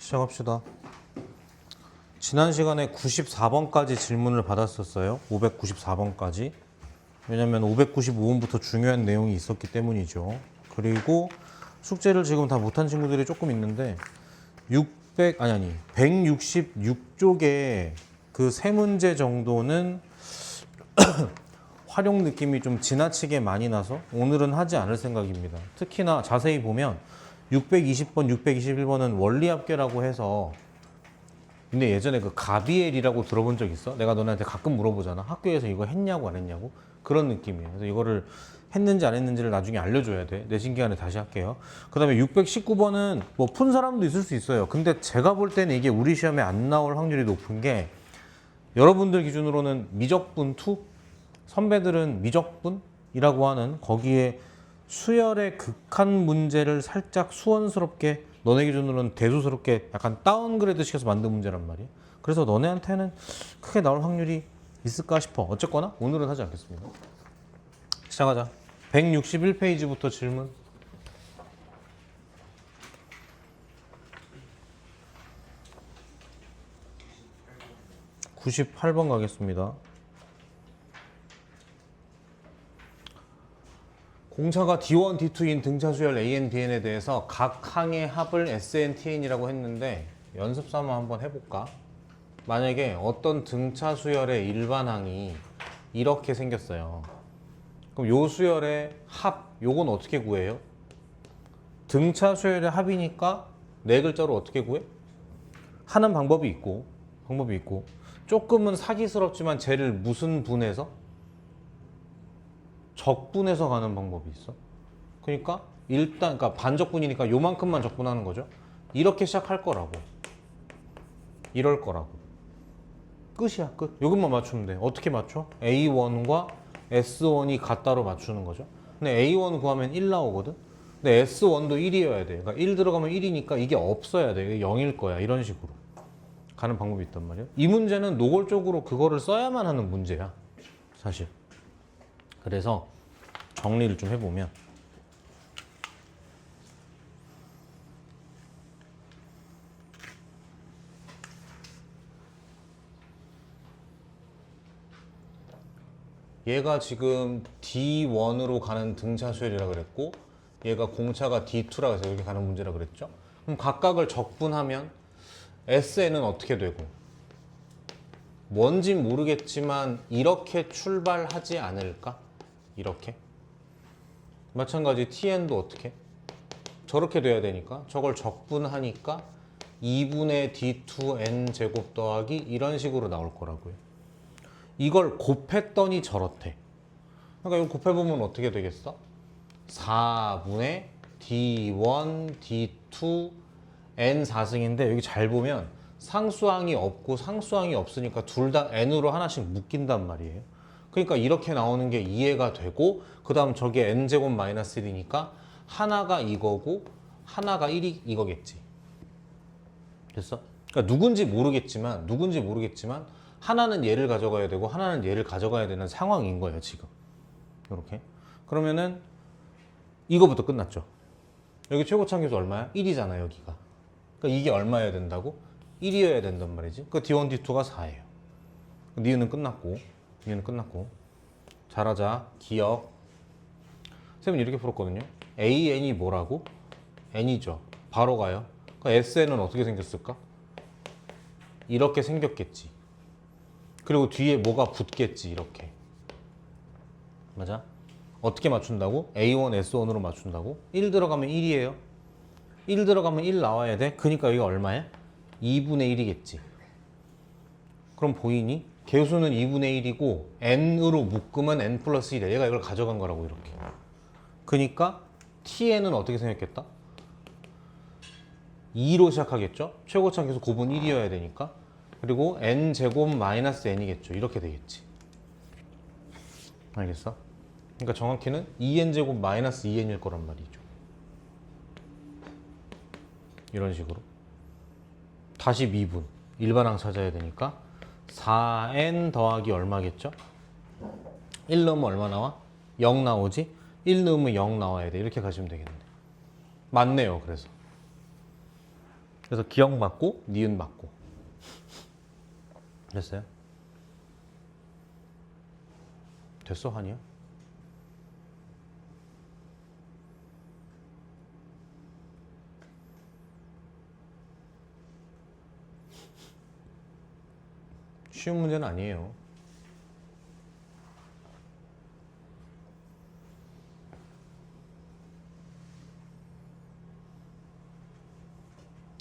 시작합시다. 지난 시간에 94번까지 질문을 받았었어요. 594번까지. 왜냐면 595번부터 중요한 내용이 있었기 때문이죠. 그리고 숙제를 지금 다 못한 친구들이 조금 있는데 166쪽에 그 세 문제 정도는 활용 느낌이 좀 지나치게 많이 나서 오늘은 하지 않을 생각입니다. 특히나 자세히 보면 620번, 621번은 원리합계라고 해서, 근데 예전에 그 가비엘이라고 들어본 적 있어? 내가 너네한테 가끔 물어보잖아. 학교에서 이거 했냐고 안 했냐고? 그런 느낌이에요. 그래서 이거를 했는지 안 했는지를 나중에 알려줘야 돼. 내신 기간에 다시 할게요. 그 다음에 619번은 뭐 푼 사람도 있을 수 있어요. 근데 제가 볼 때는 이게 우리 시험에 안 나올 확률이 높은 게, 여러분들 기준으로는 미적분 2? 선배들은 미적분이라고 하는 거기에 수열의 극한 문제를 살짝 수원스럽게, 너네 기준으로는 대수스럽게 약간 다운그레이드 시켜서 만든 문제란 말이에요. 그래서 너네한테는 크게 나올 확률이 있을까 싶어. 어쨌거나 오늘은 하지 않겠습니다. 시작하자. 161페이지부터 질문. 98번 가겠습니다. 공차가 D1, D2인 등차 수열 AN, BN에 대해서 각 항의 합을 SN, TN이라고 했는데 연습 삼아 한번 해볼까? 만약에 어떤 등차 수열의 일반항이 이렇게 생겼어요. 그럼 요 수열의 합, 요건 어떻게 구해요? 등차 수열의 합이니까 네 글자로 어떻게 구해? 하는 방법이 있고 조금은 사기스럽지만 쟤를 무슨 분해서? 적분해서 가는 방법이 있어. 그러니까 일단 반적분이니까 요만큼만 적분하는 거죠. 이렇게 시작할 거라고. 이럴 거라고. 끝이야, 끝. 요것만 맞추면 돼. 어떻게 맞춰? A1과 S1이 같다로 맞추는 거죠. 근데 A1 구하면 1 나오거든. 근데 S1도 1이어야 돼. 그러니까 1 들어가면 1이니까 이게 없어야 돼. 이게 0일 거야. 이런 식으로 가는 방법이 있단 말이야. 이 문제는 노골적으로 그거를 써야만 하는 문제야, 사실. 그래서 정리를 좀 해보면, 얘가 지금 D1으로 가는 등차 수열이라고 그랬고, 얘가 공차가 D2라고 해서 이렇게 가는 문제라고 그랬죠. 그럼 각각을 적분하면 SN은 어떻게 되고, 뭔진 모르겠지만 이렇게 출발하지 않을까? 이렇게. 마찬가지 TN도 어떻게? 저렇게 돼야 되니까 저걸 적분하니까 2분의 D2N 제곱 더하기 이런 식으로 나올 거라고요. 이걸 곱했더니 저렇대. 그러니까 이거 곱해보면 어떻게 되겠어? 4분의 D1, D2, N 4승인데 여기 잘 보면 상수항이 없고 상수항이 없으니까 둘 다 N으로 하나씩 묶인단 말이에요. 그러니까 이렇게 나오는 게 이해가 되고, 그 다음 저게 N제곱 마이너스 1이니까 하나가 이거고 하나가 1이 이거겠지. 됐어? 그러니까 누군지 모르겠지만 하나는 얘를 가져가야 되고 하나는 얘를 가져가야 되는 상황인 거예요, 지금. 이렇게. 그러면은 이거부터 끝났죠. 여기 최고차항계수 얼마야? 1이잖아, 여기가. 그러니까 이게 얼마여야 된다고? 1이어야 된단 말이지. 그 D1, D2가 4예요. 니은은 끝났고. 잘하자. 기억. 쌤은 이렇게 풀었거든요. AN이 뭐라고? N이죠. 바로 가요. 그러니까 SN은 어떻게 생겼을까? 이렇게 생겼겠지. 그리고 뒤에 뭐가 붙겠지, 이렇게. 맞아? 어떻게 맞춘다고? A1, S1으로 맞춘다고? 1 들어가면 1이에요. 1 들어가면 1 나와야 돼. 그러니까 이게 얼마야? 2분의 1이겠지. 그럼 보이니? 개수는 2분의 1이고 n으로 묶으면 n 플러스 1이야. 얘가 이걸 가져간 거라고, 이렇게. 그러니까 tn은 어떻게 생겼겠다? 2로 시작하겠죠? 최고차항계수 곱은 1이어야 되니까. 그리고 n제곱 마이너스 n이겠죠. 이렇게 되겠지. 알겠어? 그러니까 정확히는 2n제곱 마이너스 2n일 거란 말이죠. 이런 식으로. 다시 미분. 일반항 찾아야 되니까 4n 더하기 얼마겠죠? 1 넣으면 얼마 나와? 0 나오지? 1 넣으면 0 나와야 돼. 이렇게 가시면 되겠네. 맞네요, 그래서. 그래서 기억 맞고 니은 맞고. 됐어요? 됐어, 한이야? 쉬운 문제는 아니에요.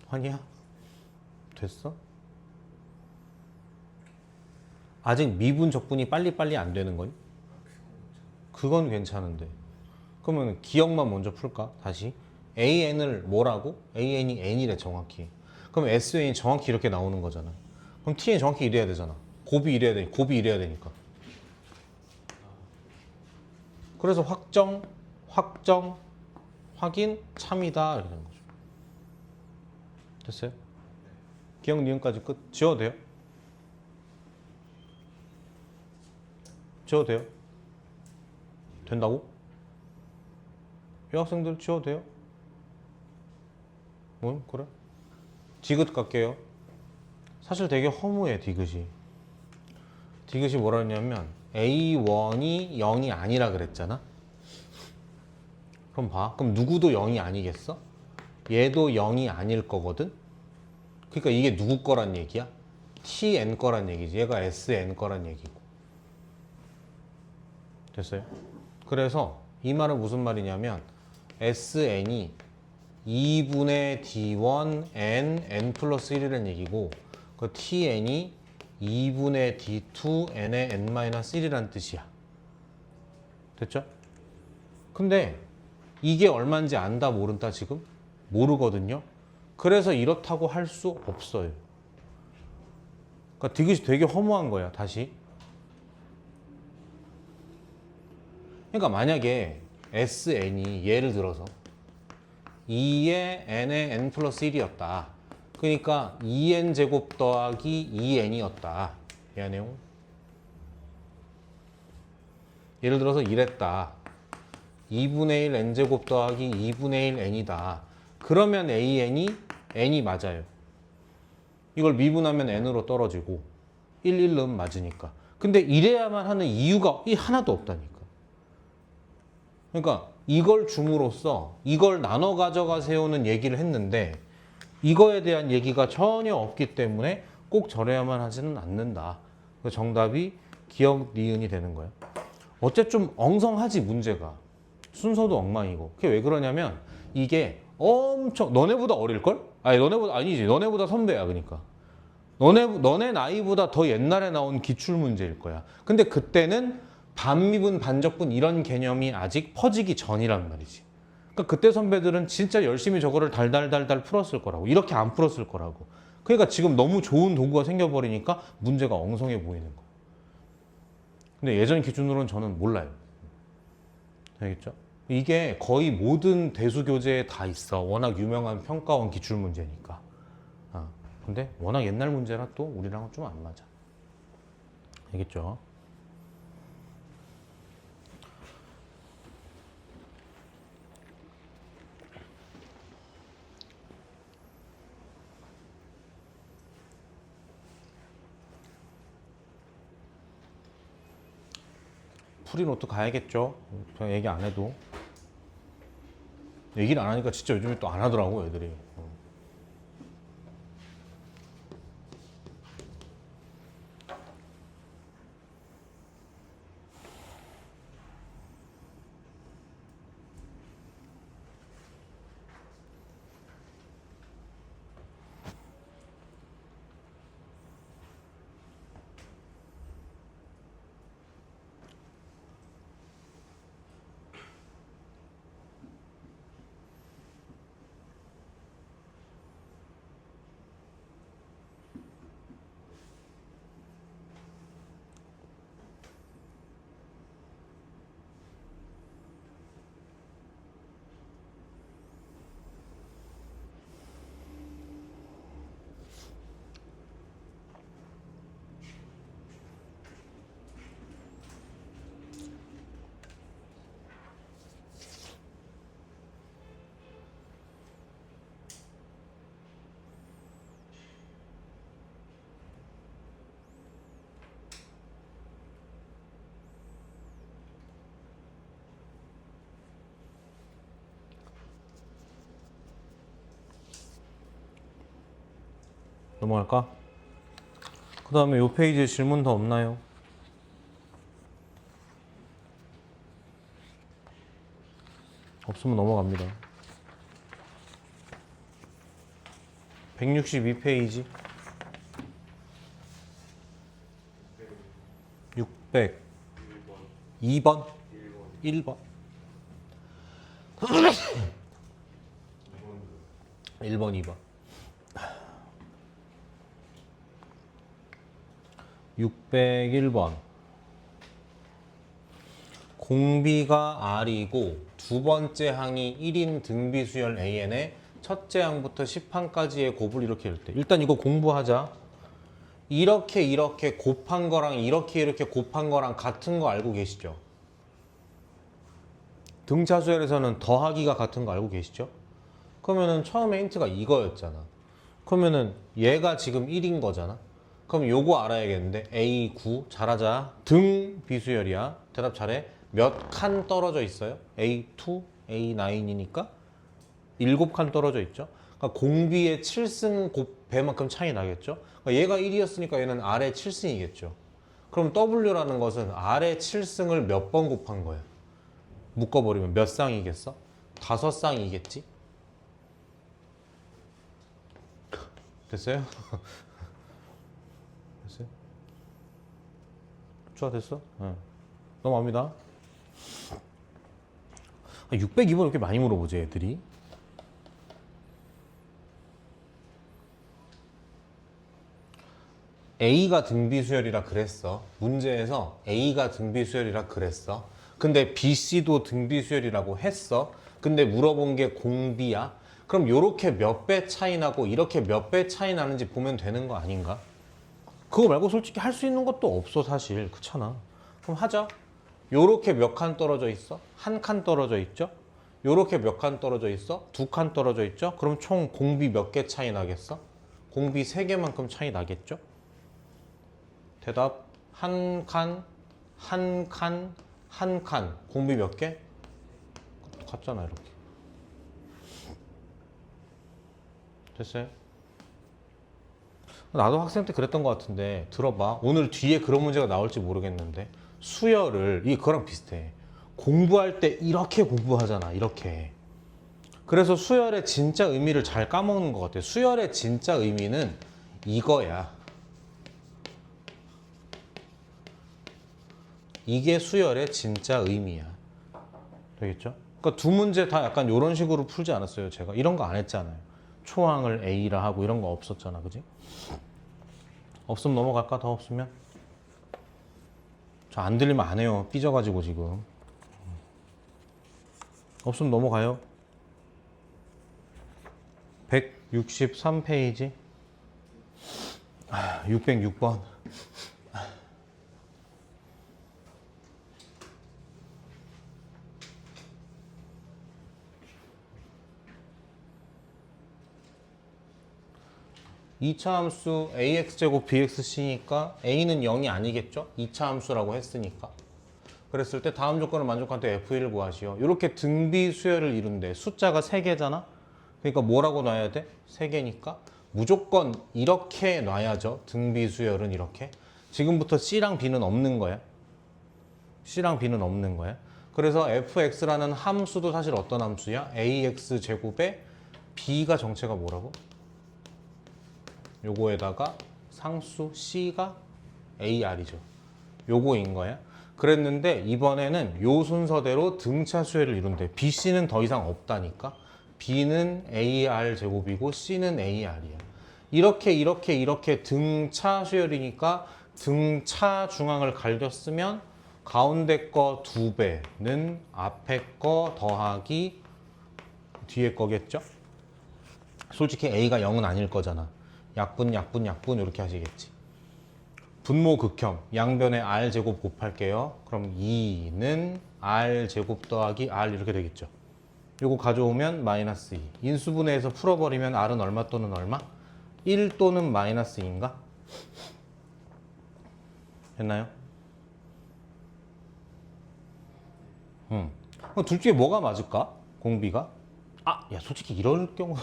한이야? 됐어? 아직 미분 적분이 빨리빨리 안 되는 거니? 그건 괜찮은데. 그러면 기억만 먼저 풀까? 다시. AN을 뭐라고? AN이 N이래 정확히. 그럼 SN이 정확히 이렇게 나오는 거잖아. 그럼 TN 정확히 이래야 되잖아. 곱이 이래야 되니까. 곱이 이래야 되니까. 그래서 확정, 확인, 참이다 이렇게 되는 거죠. 됐어요? 기억 니은까지 끝. 지워도 돼요? 지워도 돼요? 된다고? 이 학생들 지워도 돼요? 뭐 그래? 디귿 갈게요. 사실 되게 허무해 디귿이. 디귿이 뭐라 했냐면 A1이 0이 아니라 그랬잖아. 그럼 봐. 그럼 누구도 0이 아니겠어? 얘도 0이 아닐 거거든. 그러니까 이게 누구 거란 얘기야? TN 거란 얘기지. 얘가 SN 거란 얘기고. 됐어요? 그래서 이 말은 무슨 말이냐면 SN이 2분의 D1 N 플러스 1이라는 얘기고 그 TN이 2분의 D2 N의 N-1이라는 뜻이야. 됐죠? 근데 이게 얼마인지 안다 모른다 지금? 모르거든요. 그래서 이렇다고 할 수 없어요. 그러니까 디귿이 되게 허무한 거야. 다시. 그러니까 만약에 SN이 예를 들어서 2의 n의 n 플러스 1이었다. 그러니까 2n 제곱 더하기 2n이었다. 미안해요. 예를 들어서 이랬다. 2분의 1 n 제곱 더하기 2분의 1 n이다. 그러면 an이 n이 맞아요. 이걸 미분하면 n으로 떨어지고 1, 1 넣으면 맞으니까. 근데 이래야만 하는 이유가 하나도 없다니까. 그러니까 이걸 줌으로써 이걸 나눠 가져가세요는 얘기를 했는데 이거에 대한 얘기가 전혀 없기 때문에 꼭 저래야만 하지는 않는다. 그래서 정답이 기억 니은이 되는 거예요. 어째 좀 엉성하지 문제가. 순서도 엉망이고. 그게 왜 그러냐면 이게 엄청 너네보다 어릴걸? 아니 너네보다 아니지. 너네보다 선배야 그러니까. 너네 나이보다 더 옛날에 나온 기출문제일 거야. 근데 그때는 반미분, 반적분 이런 개념이 아직 퍼지기 전이란 말이지. 그러니까 그때 선배들은 진짜 열심히 저거를 달달달달 풀었을 거라고. 이렇게 안 풀었을 거라고. 그러니까 지금 너무 좋은 도구가 생겨버리니까 문제가 엉성해 보이는 거야. 근데 예전 기준으로는 저는 몰라요. 알겠죠? 이게 거의 모든 대수교재에 다 있어. 워낙 유명한 평가원 기출문제니까. 근데 워낙 옛날 문제라 또 우리랑은 좀 안 맞아. 알겠죠? 프리노트 가야겠죠? 그냥 얘기 안 해도. 얘기를 안 하니까 진짜 요즘에 또 안 하더라고 애들이. 넘어갈까? 그 다음에 요 페이지에 질문 더 없나요? 없으면 넘어갑니다. 162페이지 602번 1번 1번 2번 601번 공비가 R이고 두 번째 항이 1인 등비수열 AN의 첫째 항부터 10항까지의 곱을 이렇게 할 때 일단 이거 공부하자. 이렇게 곱한 거랑 이렇게 곱한 거랑 같은 거 알고 계시죠? 등차수열에서는 더하기가 같은 거 알고 계시죠? 그러면은 처음에 힌트가 이거였잖아. 그러면은 얘가 지금 1인 거잖아. 그럼 요거 알아야겠는데 A9 잘하자. 등 비수열이야. 대답 잘해. 몇 칸 떨어져 있어요? A2, A9이니까 7칸 떨어져 있죠. 그러니까 공비의 7승 배만큼 차이 나겠죠. 그러니까 얘가 1이었으니까 얘는 R의 7승이겠죠. 그럼 W라는 것은 R의 7승을 몇 번 곱한 거야? 묶어버리면 몇 쌍이겠어? 5쌍이겠지? 됐어요? 됐어요? 좋아, 됐어? 네. 넘어갑니다. 602번 이렇게 많이 물어보지 애들이. A가 등비수열이라 그랬어. 문제에서 A가 등비수열이라 그랬어. 근데 BC도 등비수열이라고 했어. 근데 물어본 게 공비야. 그럼 요렇게 몇 배 차이 나고 이렇게 몇 배 차이 나는지 보면 되는 거 아닌가? 그거 말고 솔직히 할 수 있는 것도 없어 사실. 그렇잖아. 그럼 하자. 요렇게 몇 칸 떨어져 있어? 한 칸 떨어져 있죠? 요렇게 몇 칸 떨어져 있어? 2칸 떨어져 있죠? 그럼 총 공비 몇 개 차이 나겠어? 공비 3개만큼 차이 나겠죠? 대답 한 칸, 한 칸, 한 칸. 공비 몇 개? 같잖아 이렇게. 됐어요? 나도 학생 때 그랬던 것 같은데 들어봐. 오늘 뒤에 그런 문제가 나올지 모르겠는데 수열을 그거랑 비슷해. 공부할 때 이렇게 공부하잖아. 이렇게. 그래서 수열의 진짜 의미를 잘 까먹는 것 같아. 수열의 진짜 의미는 이거야. 이게 수열의 진짜 의미야. 되겠죠? 그러니까 두 문제 다 약간 이런 식으로 풀지 않았어요. 제가 이런 거 안 했잖아요. 초항을 A라 하고 이런 거 없었잖아. 그지? 없으면 넘어갈까? 더 없으면? 저 안 들리면 안 해요. 삐져가지고 지금. 없으면 넘어가요. 163페이지 606번 2차 함수 ax제곱 bxc니까 a는 0이 아니겠죠? 2차 함수라고 했으니까. 그랬을 때 다음 조건을 만족할 때 f1을 구하시오. 이렇게 등비 수열을 이룬대. 숫자가 3개잖아? 그러니까 뭐라고 놔야 돼? 3개니까 무조건 이렇게 놔야죠. 등비 수열은 이렇게. 지금부터 c랑 b는 없는 거야. c랑 b는 없는 거야. 그래서 fx라는 함수도 사실 어떤 함수야? ax 제곱에 b가 정체가 뭐라고? 요거에다가 상수 c가 ar이죠. 요거인 거야. 그랬는데 이번에는 요 순서대로 등차 수열을 이룬대. bc는 더 이상 없다니까. b는 ar 제곱이고 c는 ar이야. 이렇게 등차 수열이니까 등차 중앙을 갈겼으면 가운데 거 2배는 앞에 거 더하기 뒤에 거겠죠? 솔직히 a가 0은 아닐 거잖아. 약분 이렇게 하시겠지. 분모 극혐 양변에 r제곱 곱할게요. 그럼 2는 r제곱 더하기 r 이렇게 되겠죠. 요거 가져오면 마이너스 2. 인수분해해서 풀어버리면 r은 얼마 또는 얼마? 1 또는 마이너스 2인가? 됐나요? 그럼 둘 중에 뭐가 맞을까? 공비가? 야 솔직히 이럴 경우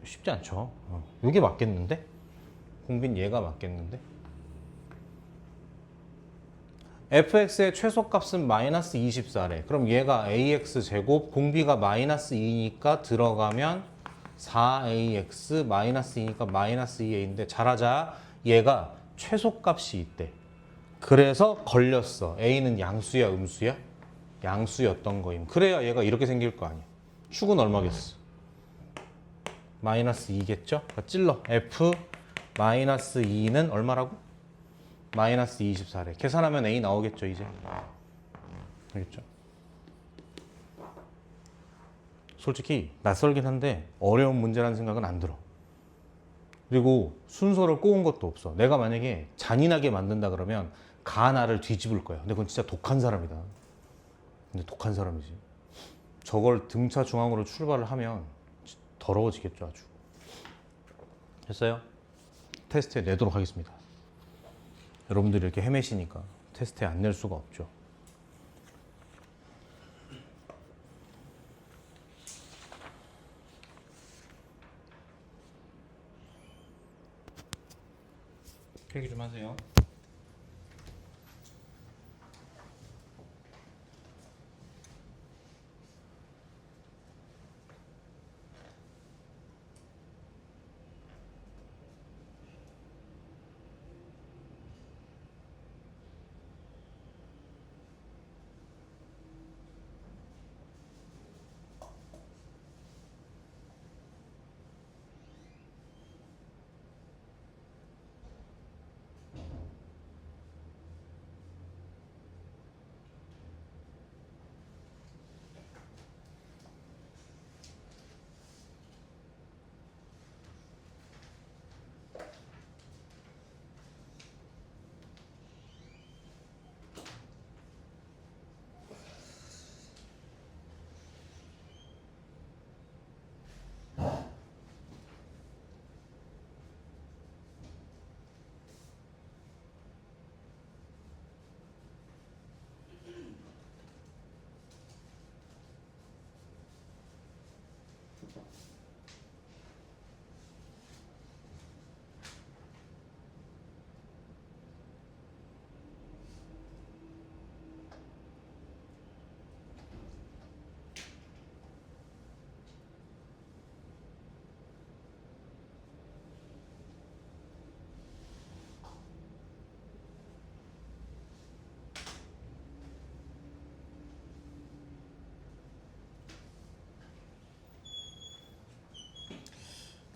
쉽지 않죠. 이게 맞겠는데? 공빈 얘가 맞겠는데? fx의 최소값은 마이너스 24래. 그럼 얘가 ax 제곱, 공비가 마이너스 2니까 들어가면 4ax 마이너스 2니까 마이너스 2a인데 잘하자. 얘가 최소값이 있대. 그래서 걸렸어. a는 양수야, 음수야? 양수였던 거임. 그래야 얘가 이렇게 생길 거 아니야. 축은 얼마겠어? 마이너스 2겠죠? 그러니까 찔러. f 마이너스 2는 얼마라고? 마이너스 24래. 계산하면 a 나오겠죠, 이제. 알겠죠? 솔직히 낯설긴 한데 어려운 문제라는 생각은 안 들어. 그리고 순서를 꼬은 것도 없어. 내가 만약에 잔인하게 만든다 그러면 가나를 뒤집을 거야. 근데 그건 진짜 독한 사람이다. 근데 독한 사람이지. 저걸 등차 중앙으로 출발을 하면 더러워지겠죠, 아주. 됐어요? 테스트에 내도록 하겠습니다. 여러분들이 이렇게 헤매시니까 테스트에 안 낼 수가 없죠. 필기 좀 하세요.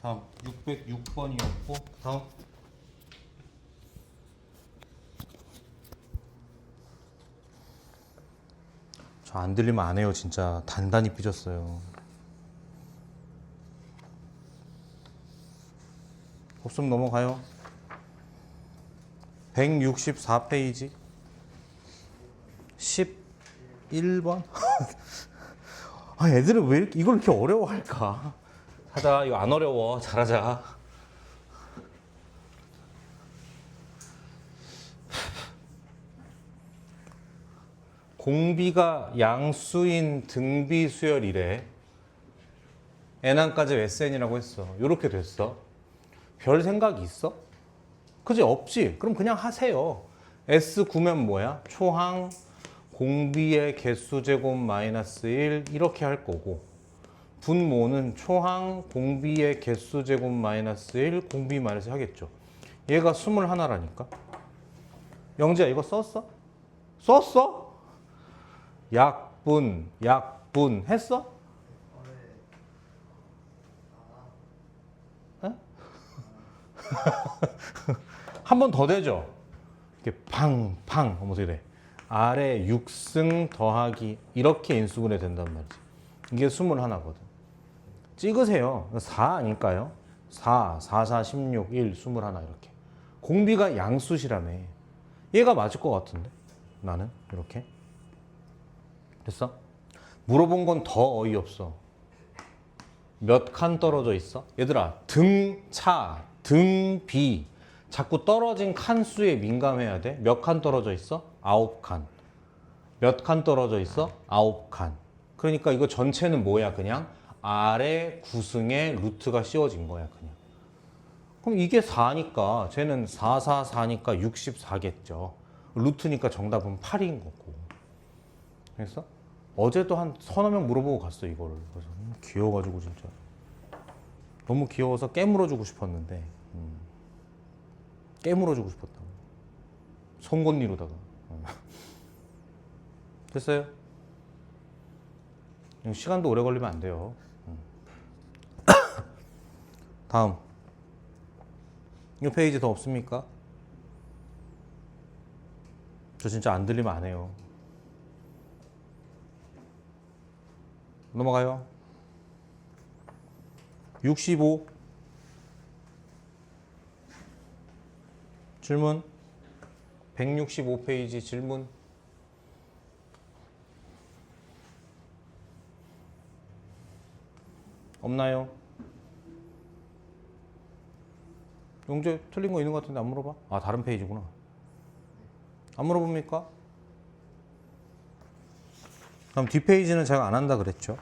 다음 606번이었고 다음 저 안 들리면 안 해요. 진짜 단단히 삐졌어요. 없으면 넘어가요. 164페이지 11번 아, 애들은 왜 이렇게, 이걸 이렇게 어려워할까? 하자. 이거 안 어려워. 잘하자. 공비가 양수인 등비 수열이래. n항까지 SN이라고 했어. 이렇게 됐어. 별 생각이 있어? 그지? 없지? 그럼 그냥 하세요. S 구면 뭐야? 초항 공비의 개수 제곱 마이너스 1 이렇게 할 거고, 분모는 초항 공비의 개수 제곱 마이너스 1 공비 마이너스 하겠죠. 얘가 21라니까. 영재야 이거 썼어? 썼어? 약분 했어? 한 번 더 되죠? 이렇게 팡팡 어떻게 돼? 아래 6승 더하기 이렇게 인수분해 된단 말이지. 이게 21거든. 찍으세요. 4 아닐까요? 4, 16, 1, 21 이렇게. 공비가 양수시라며. 얘가 맞을 것 같은데? 나는 이렇게. 됐어? 물어본 건 더 어이없어. 몇 칸 떨어져 있어? 얘들아, 등차, 등비. 자꾸 떨어진 칸수에 민감해야 돼. 몇 칸 떨어져 있어? 9칸. 몇 칸 떨어져 있어? 9칸. 그러니까 이거 전체는 뭐야? 그냥 아래 구승에 루트가 씌워진 거야 그냥. 그럼 이게 4니까 쟤는 4, 4, 4니까 64겠죠. 루트니까 정답은 8인 거고. 그래서 어제도 한 서너 명 물어보고 갔어 이거를. 그래서 귀여워가지고 진짜 너무 귀여워서 깨물어주고 싶었는데 깨물어주고 싶었다. 송곳니로다가. 됐어요? 시간도 오래 걸리면 안 돼요. 다음. 이 페이지 더 없습니까? 저 진짜 안 들리면 안 해요. 넘어가요. 65. 질문. 165페이지 질문. 없나요? 용재 틀린 거 있는 것 같은데 안 물어봐? 아, 다른 페이지구나. 안 물어봅니까? 그럼 뒷페이지는 제가 안 한다 그랬죠.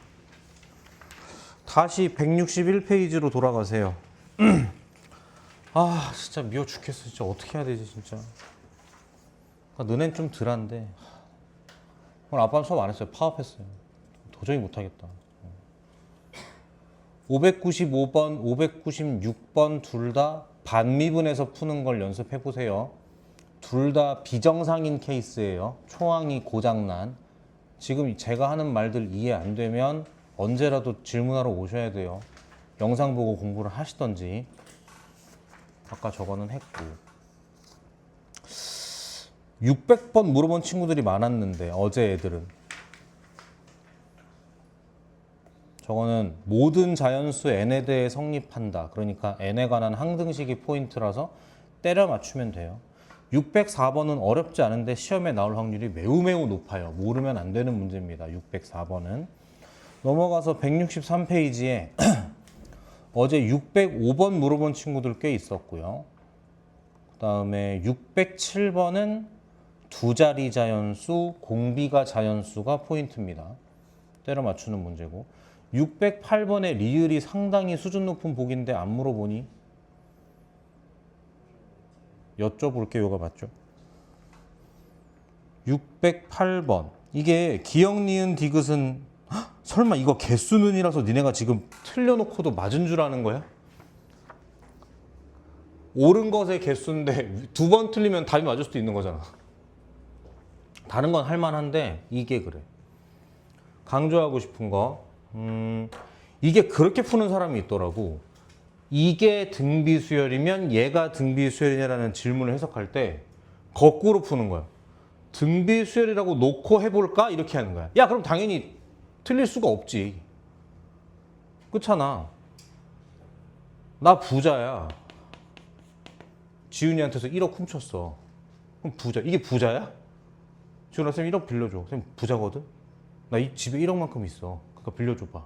다시 161페이지로 돌아가세요. 아, 진짜 미워 죽겠어. 진짜 어떻게 해야 되지, 진짜. 너넨 좀 덜한데. 오늘 아빠는 수업 안 했어요. 파업했어요. 도저히 못하겠다. 595번, 596번 둘 다 반미분에서 푸는 걸 연습해 보세요. 둘 다 비정상인 케이스예요. 초항이 고장난. 지금 제가 하는 말들 이해 안 되면 언제라도 질문하러 오셔야 돼요. 영상 보고 공부를 하시던지. 아까 저거는 했고. 600번 물어본 친구들이 많았는데 어제 애들은. 저거는 모든 자연수 n에 대해 성립한다. 그러니까 n에 관한 항등식이 포인트라서 때려 맞추면 돼요. 604번은 어렵지 않은데 시험에 나올 확률이 매우 높아요. 모르면 안 되는 문제입니다. 604번은. 넘어가서 163페이지에 어제 605번 물어본 친구들 꽤 있었고요. 그 다음에 607번은 두 자리 자연수, 공비가 자연수가 포인트입니다. 때려 맞추는 문제고. 608번의 리을이 상당히 수준 높은 복인데 안 물어보니? 여쭤볼게요. 요가 맞죠? 608번. 이게 기역, 니은, 디귿은 설마 이거 개수는이라서 니네가 지금 틀려놓고도 맞은 줄 아는 거야? 옳은 것의 개수인데 두 번 틀리면 답이 맞을 수도 있는 거잖아. 다른 건 할만한데 이게 그래. 강조하고 싶은 거. 이게 그렇게 푸는 사람이 있더라고. 이게 등비수열이면 얘가 등비수열이냐라는 질문을 해석할 때 거꾸로 푸는 거야. 등비수열이라고 놓고 해볼까? 이렇게 하는 거야. 야, 그럼 당연히 틀릴 수가 없지. 그렇잖아. 나 부자야. 지훈이한테서 1억 훔쳤어. 그럼 부자. 이게 부자야? 지훈아, 쌤 1억 빌려줘. 쌤 부자거든? 나 이 집에 1억만큼 있어. 그러니까 빌려줘봐.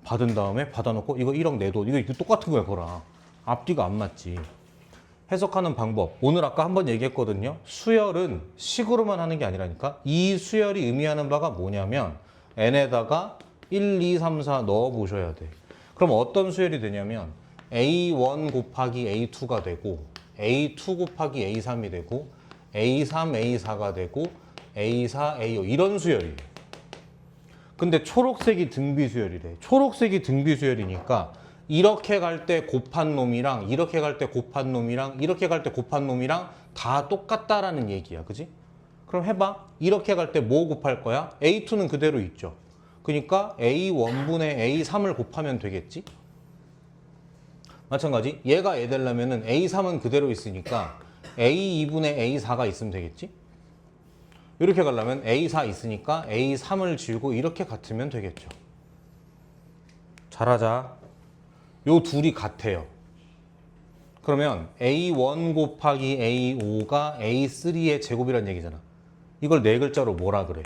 받은 다음에 받아놓고 이거 1억 내도. 이거 똑같은 거야, 그거랑. 앞뒤가 안 맞지. 해석하는 방법. 오늘 아까 한번 얘기했거든요. 수열은 식으로만 하는 게 아니라니까. 이 수열이 의미하는 바가 뭐냐면 n에다가 1, 2, 3, 4 넣어 보셔야 돼. 그럼 어떤 수열이 되냐면 A1 곱하기 A2가 되고 A2 곱하기 A3이 되고 A3, A4가 되고 A4, A5 이런 수열이에요. 근데 초록색이 등비수열이래. 초록색이 등비수열이니까 이렇게 갈 때 곱한 놈이랑 이렇게 갈 때 곱한 놈이랑 이렇게 갈 때 곱한 놈이랑 다 똑같다라는 얘기야. 그지? 그럼 해봐. 이렇게 갈 때 뭐 곱할 거야? A2는 그대로 있죠. 그러니까 A1분의 A3을 곱하면 되겠지? 마찬가지. 얘가 애 되려면은 A3은 그대로 있으니까 A2분의 A4가 있으면 되겠지? 이렇게 가려면 A4 있으니까 A3을 지우고 이렇게 같으면 되겠죠. 잘하자. 요 둘이 같아요. 그러면 A1 곱하기 A5가 A3의 제곱이란 얘기잖아. 이걸 네 글자로 뭐라 그래?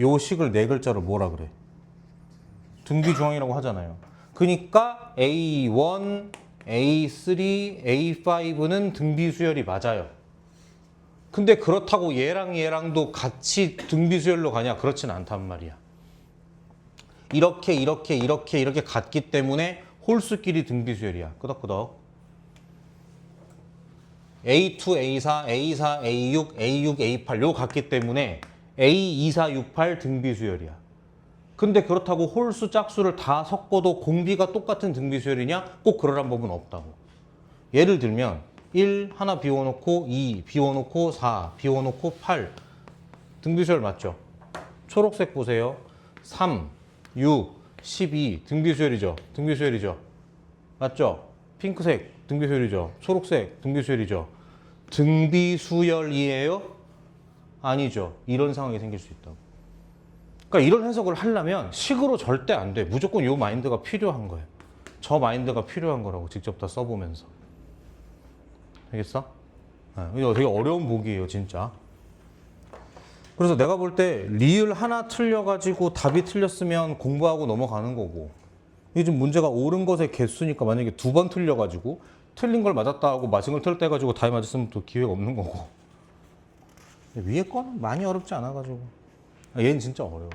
요 식을 네 글자로 뭐라 그래? 등비중앙이라고 하잖아요. 그러니까 A1, A3, A5는 등비수열이 맞아요. 근데 그렇다고 얘랑 얘랑도 같이 등비수열로 가냐? 그렇진 않단 말이야. 이렇게 같기 때문에 홀수끼리 등비수열이야. 끄덕끄덕. A2, A4, A4, A6, A6, A8 요 같기 때문에 A2468 등비수열이야. 근데 그렇다고 홀수 짝수를 다 섞어도 공비가 똑같은 등비수열이냐? 꼭 그러란 법은 없다고. 예를 들면 1 하나 비워놓고 2 비워놓고 4 비워놓고 8 등비수열 맞죠? 초록색 보세요. 3, 6, 12 등비수열이죠. 등비수열이죠. 맞죠? 핑크색 등비수열이죠. 초록색 등비수열이죠. 등비수열이에요? 아니죠. 이런 상황이 생길 수 있다고. 그러니까 이런 해석을 하려면 식으로 절대 안 돼. 무조건 이 마인드가 필요한 거예요. 저 마인드가 필요한 거라고 직접 다 써보면서. 알겠어? 이거 되게 어려운 보기예요, 진짜. 그래서 내가 볼 때 리을 하나 틀려가지고 답이 틀렸으면 공부하고 넘어가는 거고, 이게 지금 문제가 옳은 것의 개수니까 만약에 2번 틀려가지고 틀린 걸 맞았다 하고 맞은 걸 틀렸다 해가지고 답이 맞았으면 또 기회가 없는 거고. 위에 거는 많이 어렵지 않아가지고. 얘는 진짜 어려워.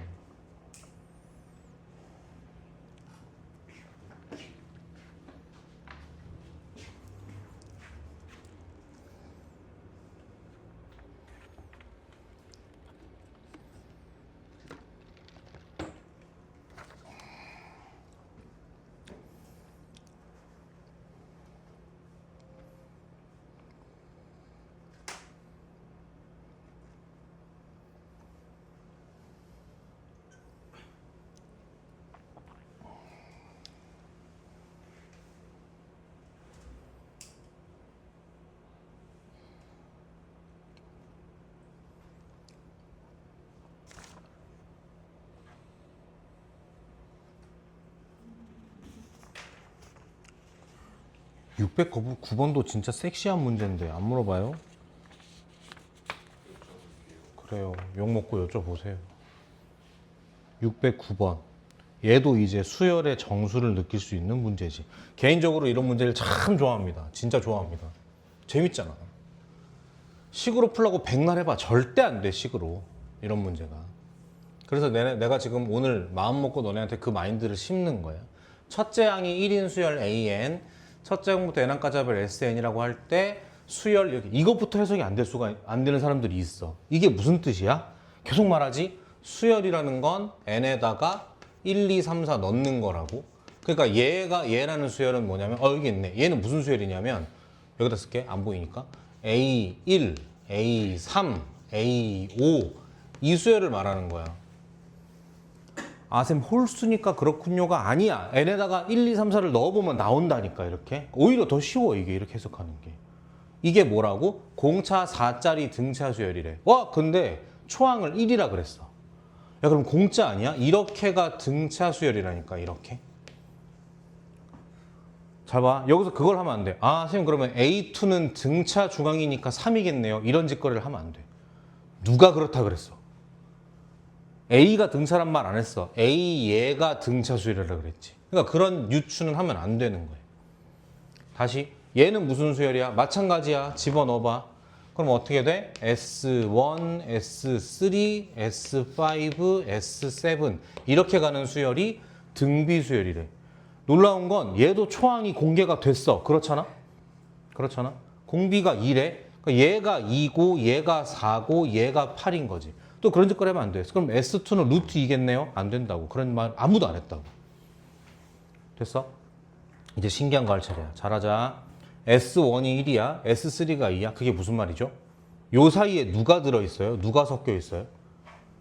이 609번도 진짜 섹시한 문제인데 안 물어봐요? 그래요. 욕먹고 여쭤보세요. 609번. 얘도 이제 수열의 정수를 느낄 수 있는 문제지. 개인적으로 이런 문제를 참 좋아합니다. 진짜 좋아합니다. 재밌잖아. 식으로 풀라고 백날 해봐. 절대 안 돼, 식으로. 이런 문제가. 그래서 내가 지금 오늘 마음 먹고 너네한테 그 마인드를 심는 거야. 첫째 항이 1인 수열 AN, 첫째 항부터 n항까지 합을 SN이라고 할 때 수열 여기 이것부터 해석이 안 되는 사람들이 있어. 이게 무슨 뜻이야? 계속 말하지. 수열이라는 건 n에다가 1, 2, 3, 4 넣는 거라고. 그러니까 얘라는 수열은 뭐냐면 여기 있네. 얘는 무슨 수열이냐면 여기다 쓸게. 안 보이니까. A1, A3, A5 이 수열을 말하는 거야. 아, 쌤 홀수니까 그렇군요가 아니야. n에다가 1, 2, 3, 4를 넣어보면 나온다니까 이렇게. 오히려 더 쉬워 이게 이렇게 해석하는 게. 이게 뭐라고? 공차 4짜리 등차 수열이래. 와, 근데 초항을 1이라 그랬어. 야, 그럼 공짜 아니야? 이렇게가 등차 수열이라니까 이렇게. 잘 봐. 여기서 그걸 하면 안 돼. 아, 선생님 그러면 A2는 등차 중앙이니까 3이겠네요. 이런 짓거리를 하면 안 돼. 누가 그렇다 그랬어? A가 등차란 말 안 했어. A 얘가 등차 수열이라 그랬지. 그러니까 그런 유추는 하면 안 되는 거예요. 다시 얘는 무슨 수열이야? 마찬가지야. 집어넣어봐. 그럼 어떻게 돼? S1, S3, S5, S7 이렇게 가는 수열이 등비 수열이래. 놀라운 건 얘도 초항이 공개가 됐어. 그렇잖아? 그렇잖아? 공비가 2래. 그러니까 얘가 2고 얘가 4고 얘가 8인 거지. 또 그런 짓거리 하면 안 돼. 그럼 S2는 루트 2겠네요? 안 된다고. 그런 말 아무도 안 했다고. 됐어? 이제 신기한 거 할 차례야. 잘하자. S1이 1이야. S3가 2야. 그게 무슨 말이죠? 요 사이에 누가 들어있어요? 누가 섞여 있어요?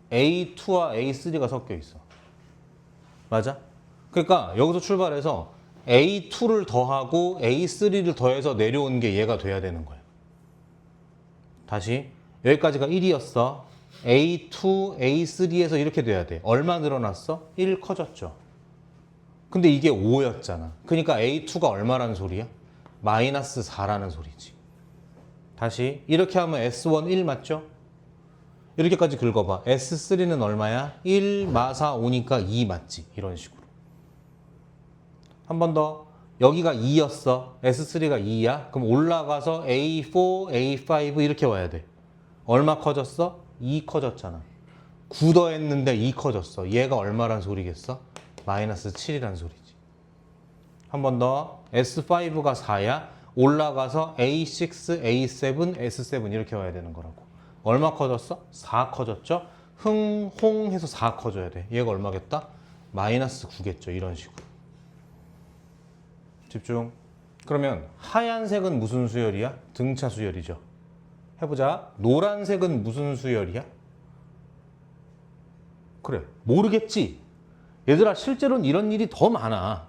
A2와 A3가 섞여 있어. 맞아? 그러니까 여기서 출발해서 A2를 더하고 A3를 더해서 내려온 게 얘가 돼야 되는 거야. 다시 여기까지가 1이었어. A2, A3에서 이렇게 돼야 돼. 얼마 늘어났어? 1 커졌죠. 근데 이게 5였잖아. 그러니까 A2가 얼마라는 소리야? 마이너스 4라는 소리지. 다시 이렇게 하면 S1 1 맞죠? 이렇게까지 긁어봐. S3는 얼마야? 1 마사 5니까 2 맞지? 이런 식으로. 한 번 더. 여기가 2였어. S3가 2야. 그럼 올라가서 A4, A5 이렇게 와야 돼. 얼마 커졌어? 2 커졌잖아. 9 더했는데 2 커졌어. 얘가 얼마란 소리겠어? 마이너스 7이란 소리지. 한 번 더. S5가 4야. 올라가서 A6, A7, S7 이렇게 와야 되는 거라고. 얼마 커졌어? 4 커졌죠? 홍 해서 4 커져야 돼. 얘가 얼마겠다? 마이너스 9겠죠. 이런 식으로. 집중. 그러면 하얀색은 무슨 수열이야? 등차 수열이죠. 해보자. 노란색은 무슨 수열이야? 그래. 모르겠지? 얘들아, 실제로는 이런 일이 더 많아.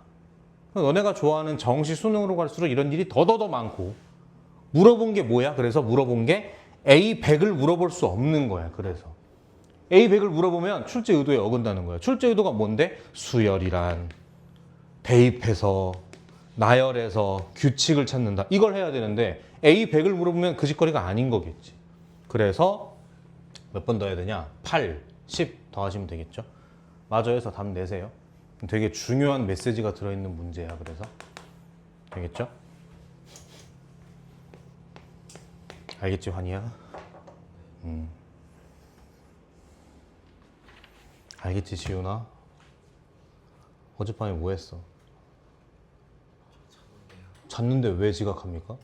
너네가 좋아하는 정시 수능으로 갈수록 이런 일이 더 많고. 물어본 게 뭐야? 그래서 물어본 게 A100을 물어볼 수 없는 거야. 그래서 A100을 물어보면 출제 의도에 어긋나는 거야. 출제 의도가 뭔데? 수열이란 대입해서 나열해서 규칙을 찾는다. 이걸 해야 되는데 A100을 물어보면 그 짓거리가 아닌 거겠지. 그래서 몇 번 더 해야 되냐? 8, 10 더 하시면 되겠죠. 마저 해서 답 내세요. 되게 중요한 메시지가 들어있는 문제야. 그래서 되겠죠? 알겠지, 환희야? 알겠지, 지훈아? 어젯밤에 뭐 했어? 잤는데 왜 지각합니까?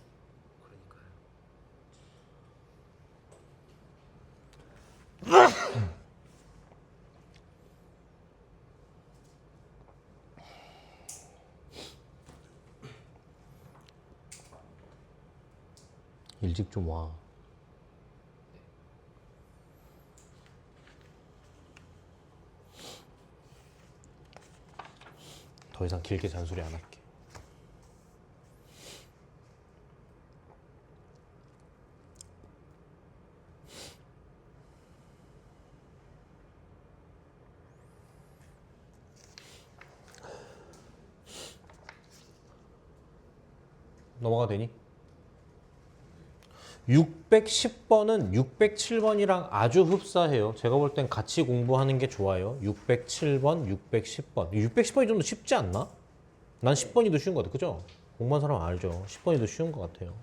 일찍 좀 와. 더 이상 길게 잔소리 안 할게. 넘어가 되니? 610번은 607번이랑 아주 흡사해요. 제가 볼 땐 같이 공부하는 게 좋아요. 607번, 610번. 610번이 좀 더 쉽지 않나? 난 10번이 더 쉬운 것 같아. 그죠? 공부한 사람 알죠? 10번이 더 쉬운 것 같아요.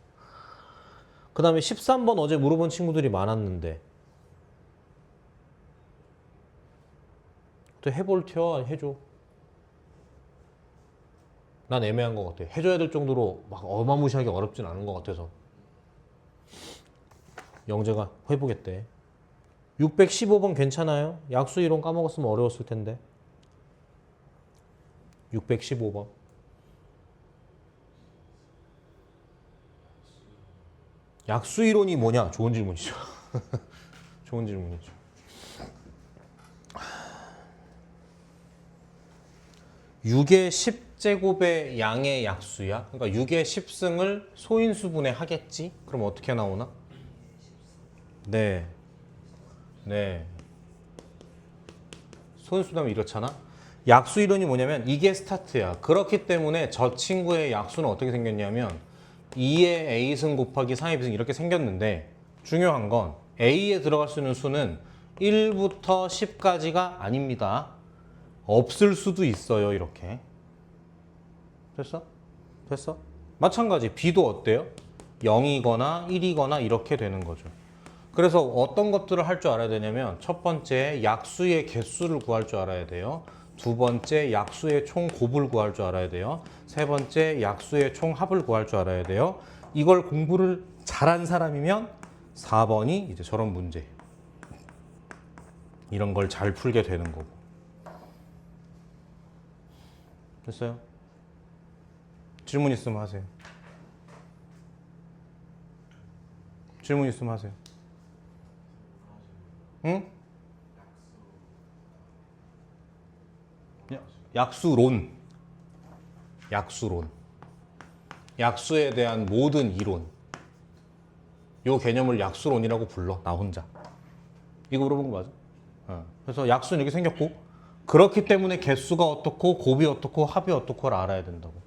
그 다음에 13번 어제 물어본 친구들이 많았는데 또 해볼 테야 해줘. 난 애매한 것 같아. 해줘야 될 정도로 막 어마무시하게 어렵진 않은 것 같아서. 영재가 해보겠대. 615번 괜찮아요? 약수 이론 까먹었으면 어려웠을 텐데. 615번. 약수 이론이 뭐냐? 좋은 질문이죠. 좋은 질문이죠. (6의 10제곱의) 양의 약수야. 그러니까 6의 10승을 소인수분해 하겠지? 그럼 어떻게 나오나? 네. 소인수분하면 이렇잖아. 약수 이론이 뭐냐면 이게 스타트야. 그렇기 때문에 저 친구의 약수는 어떻게 생겼냐면 2의 a승 곱하기 3의 b승 이렇게 생겼는데 중요한 건 a에 들어갈 수 있는 수는 1부터 10까지가 아닙니다. 없을 수도 있어요. 이렇게. 됐어? 마찬가지 b도 어때요? 0이거나 1이거나 이렇게 되는 거죠. 그래서 어떤 것들을 할 줄 알아야 되냐면 첫 번째 약수의 개수를 구할 줄 알아야 돼요. 두 번째 약수의 총 곱을 구할 줄 알아야 돼요. 세 번째 약수의 총 합을 구할 줄 알아야 돼요. 이걸 공부를 잘한 사람이면 4번이 이제 저런 문제. 이런 걸 잘 풀게 되는 거고. 됐어요? 질문 있으면 하세요. 질문 있으면 하세요. 응? 약수론. 약수에 대한 모든 이론. 요 개념을 약수론이라고 불러. 나 혼자. 이거 물어본 거 맞아? 그래서 약수는 이렇게 생겼고 그렇기 때문에 개수가 어떻고 곱이 어떻고 합이 어떻고를 알아야 된다고.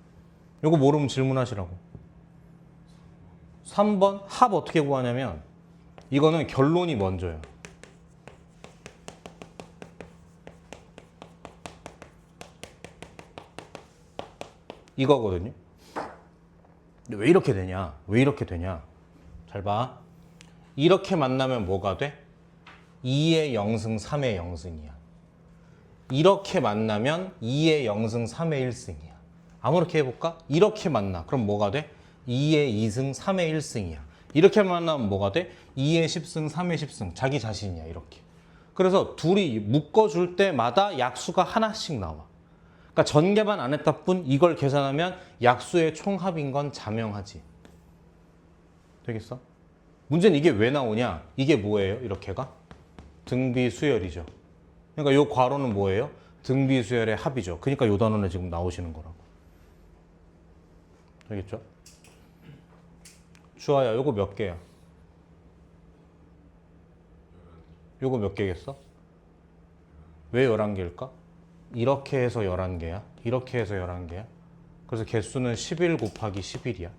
요거 모르면 질문하시라고. 3번 합 어떻게 구하냐면 이거는 결론이 먼저예요. 이거거든요. 근데 왜 이렇게 되냐? 잘 봐. 이렇게 만나면 뭐가 돼? 2의 0승 3의 0승이야. 이렇게 만나면 2의 0승 3의 1승이야. 아무렇게 해볼까? 이렇게 만나. 그럼 뭐가 돼? 2의 2승 3의 1승이야. 이렇게 만나면 뭐가 돼? 2의 10승 3의 10승. 자기 자신이야. 이렇게. 그래서 둘이 묶어줄 때마다 약수가 하나씩 나와. 그러니까 전개만 안 했다 뿐 이걸 계산하면 약수의 총합인 건 자명하지. 되겠어? 문제는 이게 왜 나오냐? 이게 뭐예요? 이렇게가? 등비수열이죠. 그러니까 요 괄호는 뭐예요? 등비수열의 합이죠. 그러니까 요 단원에 지금 나오시는 거라고. 알겠죠? 주아야, 요거 몇 개야? 요거 몇 개겠어? 왜 11개일까? 이렇게 해서 11개야. 이렇게 해서 11개야. 그래서 개수는 11 곱하기 11이야.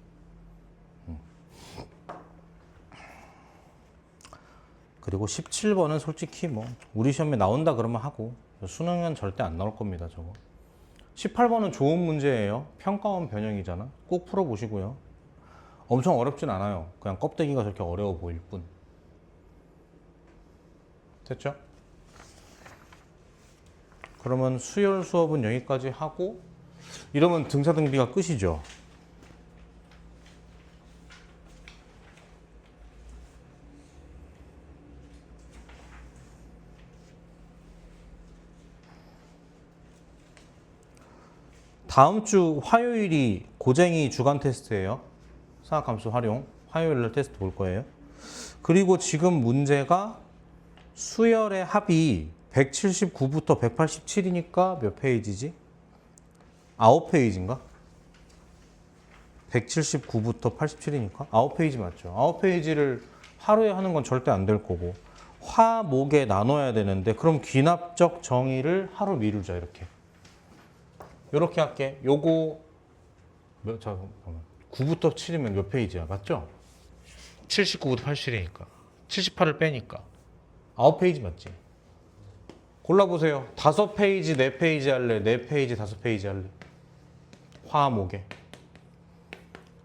그리고 17번은 솔직히 뭐 우리 시험에 나온다 그러면 하고 수능은 절대 안 나올 겁니다. 저거. 18번은 좋은 문제예요. 평가원 변형이잖아. 꼭 풀어보시고요. 엄청 어렵진 않아요. 그냥 껍데기가 저렇게 어려워 보일 뿐. 됐죠? 그러면 수열 수업은 여기까지 하고 이러면 등차등비가 끝이죠. 다음 주 화요일이 고쟁이 주간 테스트예요. 사각함수 활용. 화요일 날 테스트 볼 거예요. 그리고 지금 문제가 수열의 합이 179부터 187이니까 몇 페이지지? 9페이지인가? 179부터 87이니까 9페이지 맞죠? 9페이지를 하루에 하는 건 절대 안 될 거고 화, 목에 나눠야 되는데 그럼 귀납적 정의를 하루 미루자 이렇게 할게. 요거 잠깐만 9부터 7이면 몇 페이지야? 맞죠? 79부터 87이니까 78을 빼니까 9페이지 맞지? 골라보세요. 5페이지, 4페이지 할래? 4페이지, 5페이지 할래? 화, 목에.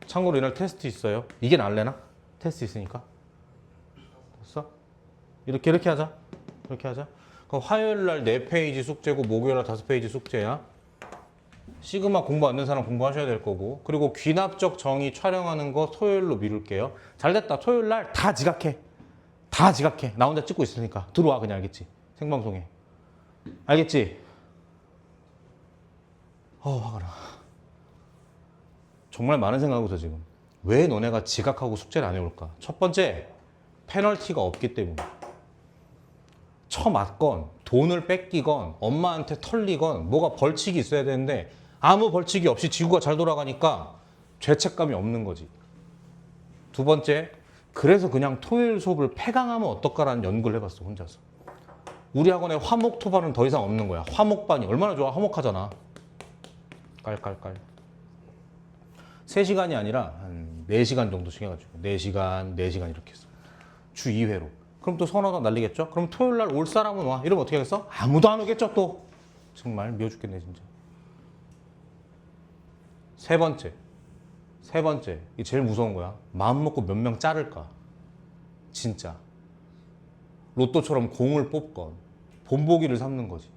참고로 이날 테스트 있어요. 이게 날래나? 테스트 있으니까. 됐어? 이렇게 하자. 이렇게 하자. 그럼 화요일 날 4페이지 숙제고 목요일 날 5페이지 숙제야. 시그마 공부 안 된 사람 공부하셔야 될 거고. 그리고 귀납적 정의 촬영하는 거 토요일로 미룰게요. 잘됐다. 토요일 날 다 지각해. 다 지각해. 나 혼자 찍고 있으니까. 들어와 그냥. 알겠지? 생방송에. 알겠지? 화가 나. 정말 많은 생각하고 있어 지금. 왜 너네가 지각하고 숙제를 안 해올까? 첫 번째, 페널티가 없기 때문에. 처맞건 돈을 뺏기건 엄마한테 털리건 뭐가 벌칙이 있어야 되는데 아무 벌칙이 없이 지구가 잘 돌아가니까 죄책감이 없는 거지. 두 번째, 그래서 그냥 토요일 수업을 폐강하면 어떨까라는 연구를 해봤어 혼자서. 우리 학원에 화목 토반은 더 이상 없는 거야. 화목반이 얼마나 좋아. 화목하잖아. 깔깔깔. 3시간이 아니라 한 4시간 정도씩 해가지고 4시간 이렇게 했어. 주 2회로. 그럼 또 서너 번 날리겠죠? 그럼 토요일 날 올 사람은 와. 이러면 어떻게 하겠어? 아무도 안 오겠죠 또. 정말 미워 죽겠네 진짜. 세 번째. 이게 제일 무서운 거야. 마음 먹고 몇 명 자를까? 진짜. 로또처럼 공을 뽑건 본보기를 삼는 거지.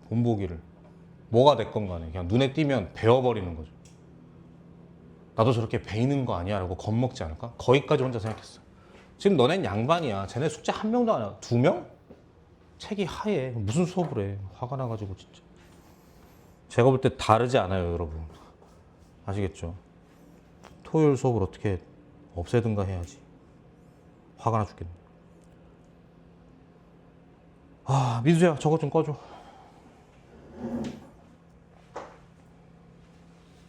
본보기를. 뭐가 됐건 간에 그냥 눈에 띄면 베어버리는 거죠. 나도 저렇게 베이는 거 아니야 라고 겁먹지 않을까? 거기까지 혼자 생각했어. 지금 너넨 양반이야. 쟤네 숙제 1명도 안 해. 2명? 책이 하얘. 무슨 수업을 해. 화가 나가지고 진짜. 제가 볼 때 다르지 않아요 여러분. 아시겠죠? 토요일 수업을 어떻게 없애든가 해야지. 화가 나 죽겠네. 민수야 저것 좀 꺼줘.